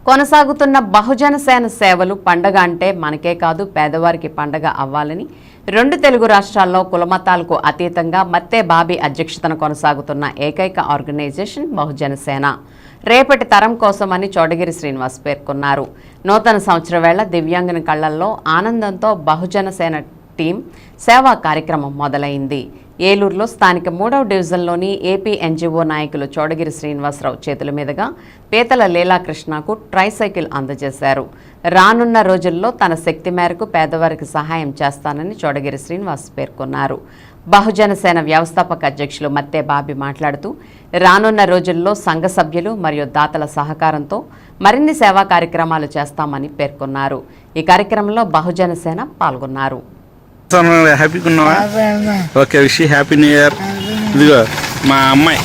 కొనసాగుతున్న బహుజన సేన సేవలు పండగ అంటే మనకే కాదు పేదవారికి పండగ అవ్వాలని రెండు తెలుగు రాష్ట్రాల్లో కులమతాలకు అతీతంగా మత్తే బాబీ అధ్యక్షతన కొనసాగుతున్న ఏకైక ఆర్గనైజేషన్ బహుజన సేన రేపటి తరం కోసమని చోడగిరి శ్రీనివాస్ పేర్కొన్నారు. నూతన సంవత్సర వేళ దివ్యాంగుని కళ్లల్లో ఆనందంతో బహుజన సేన టీం సేవా కార్యక్రమం మొదలైంది. ఏలూరులో స్థానిక 3వ డివిజన్లోని ఏపీ ఎన్జీఓ నాయకులు చోడగిరి శ్రీనివాసరావు చేతుల మీదుగా పీతల లీలాకృష్ణకు ట్రైసైకిల్ అందజేశారు. రానున్న రోజుల్లో తన శక్తి మేరకు పేదవారికి సహాయం చేస్తానని చోడగిరి శ్రీనివాస్ పేర్కొన్నారు. బహుజన సేన వ్యవస్థాపక అధ్యక్షులు మత్తే బాబీ మాట్లాడుతూ రానున్న రోజుల్లో సంఘ సభ్యులు మరియు దాతల సహకారంతో మరిన్ని సేవా కార్యక్రమాలు చేస్తామని పేర్కొన్నారు. ఈ కార్యక్రమంలో బహుజన సేన పాల్గొన్నారు. హ్యాపీగా ఉన్నావా? Okay, wish happy new year. ఇదిగో మా అమ్మాయి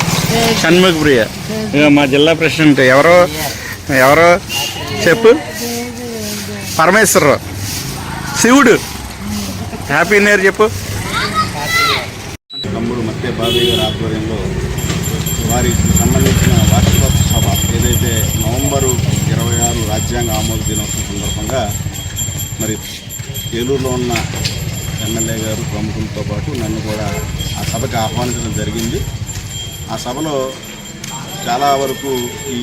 షణ్ముఖ ప్రియ, ఇదిగో మా జిల్లా ప్రెసిడెంట్ ఎవరో చెప్పు, పరమేశ్వరరావు, శివుడు. హ్యాపీ న్యూ ఇయర్ చెప్పు. తమ్ముడు మత్తే బాబీ గారి ఆధ్వర్యంలో వారికి సంబంధించిన వార్షికోత్సవ సభ ఏదైతే నవంబరు 26 రాజ్యాంగ ఆమోద దినోత్సవం సందర్భంగా మరి ఏలూరులో ఉన్న ఎమ్మెల్యే గారు ప్రముఖులతో పాటు నన్ను కూడా ఆ సభకి ఆహ్వానించడం జరిగింది. ఆ సభలో చాలా వరకు ఈ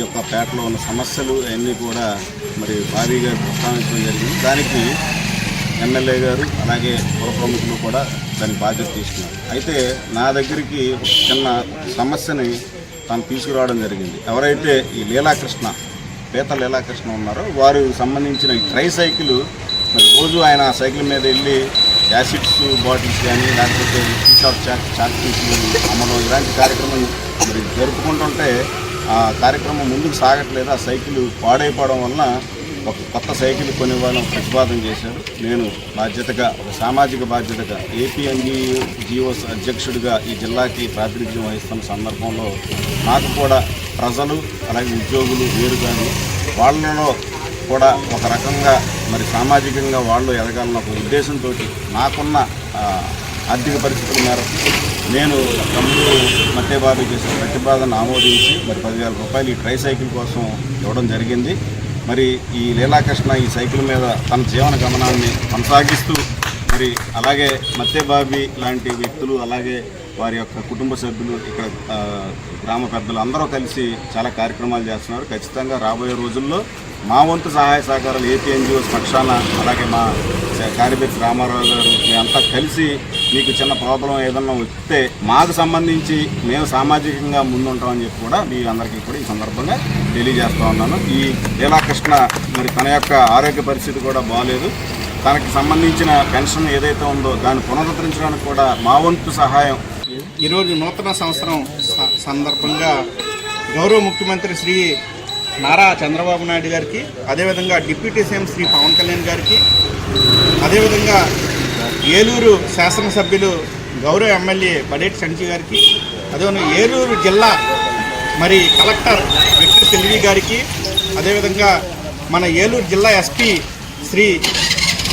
యొక్క పేటలో ఉన్న సమస్యలు అన్నీ కూడా మరి భారీగా ప్రస్తావించడం జరిగింది. దానికి ఎమ్మెల్యే గారు అలాగే పుర ప్రముఖులు కూడా దాని బాధ్యత తీసుకున్నారు. అయితే నా దగ్గరికి ఒక చిన్న సమస్యని తాను తీసుకురావడం జరిగింది. ఎవరైతే ఈ పీతల లీలాకృష్ణ ఉన్నారో వారు సంబంధించిన ఈ ట్రైసైకిల్ మరి రోజు ఆయన సైకిల్ మీద వెళ్ళి యాసిడ్స్ బాటిల్స్ కానీ లేకపోతే చాక్పీసులు అమ్మడం ఇలాంటి కార్యక్రమం మరి జరుపుకుంటుంటే ఆ కార్యక్రమం ముందుకు సాగట్లేదు. ఆ సైకిల్ పాడైపోవడం వలన ఒక కొత్త సైకిల్ కొనివ్వాలని ప్రతిపాదన చేశారు. నేను బాధ్యతగా ఒక సామాజిక బాధ్యతగా ఏపీఎన్జీఓస్ అధ్యక్షుడిగా ఈ జిల్లాకి ప్రాతినిధ్యం వహిస్తున్న సందర్భంలో నాకు కూడా ప్రజలు అలాగే ఉద్యోగులు వేరు కానీ వాళ్ళలో కూడా ఒక రకంగా మరి సామాజికంగా వాళ్ళు ఎదగాలన్న ఒక ఉద్దేశంతో నాకున్న ఆర్థిక పరిస్థితుల మేరకు నేను తమ్ముడు మత్తే బాబీ చేసిన ప్రతిపాదన ఆమోదించి మరి 10,000 రూపాయలు ఈ ట్రైసైకిల్ కోసం ఇవ్వడం జరిగింది. మరి ఈ లీలాకృష్ణ ఈ సైకిల్ మీద తన జీవన గమనాన్ని కొనసాగిస్తూ మరి అలాగే మత్తే బాబీ లాంటి వ్యక్తులు అలాగే వారి యొక్క కుటుంబ సభ్యులు ఇక్కడ గ్రామ పెద్దలు అందరూ కలిసి చాలా కార్యక్రమాలు చేస్తున్నారు. ఖచ్చితంగా రాబోయే రోజుల్లో మా వంతు సహాయ సహకారాలు ఏపీ ఎన్జిఓస్ పక్షాన అలాగే మా కార్యదర్శి రామారావు గారు మేమంతా కలిసి మీకు చిన్న ప్రాబ్లం ఏదన్నా వస్తే మాకు సంబంధించి మేము సామాజికంగా ముందుంటామని చెప్పి కూడా మీ అందరికీ కూడా ఈ సందర్భంగా తెలియజేస్తూ ఉన్నాను. ఈ లీలాకృష్ణ మరి తన యొక్క ఆరోగ్య పరిస్థితి కూడా బాగాలేదు. తనకి సంబంధించిన పెన్షన్ ఏదైతే ఉందో దాన్ని పునరుద్ధరించడానికి కూడా మా వంతు సహాయం. ఈరోజు నూతన సంవత్సరం సందర్భంగా గౌరవ ముఖ్యమంత్రి శ్రీ నారా చంద్రబాబు నాయుడు గారికి, అదేవిధంగా డిప్యూటీ సీఎం శ్రీ పవన్ కళ్యాణ్ గారికి, అదేవిధంగా ఏలూరు శాసనసభ్యులు గౌరవ ఎమ్మెల్యే బడేటి సంజయ్ గారికి, అదేవిధంగా ఏలూరు జిల్లా మరి కలెక్టర్ వెంకట సెల్వి గారికి, అదేవిధంగా మన ఏలూరు జిల్లా ఎస్పీ శ్రీ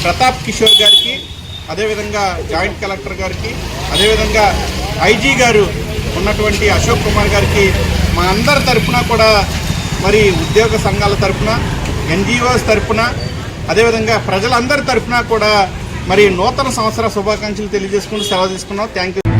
ప్రతాప్ కిషోర్ గారికి, అదేవిధంగా జాయింట్ కలెక్టర్ గారికి, అదేవిధంగా ఐజీ గారు ఉన్నటువంటి అశోక్ కుమార్ గారికి మా అందరి తరఫున కూడా మరి ఉద్యోగ సంఘాల తరఫున ఎన్జిఓస్ తరఫున అదేవిధంగా ప్రజలందరి తరఫున కూడా మరి నూతన సంవత్సర శుభాకాంక్షలు తెలియజేసుకుంటూ సెలవు తీసుకున్నాం. Thank you.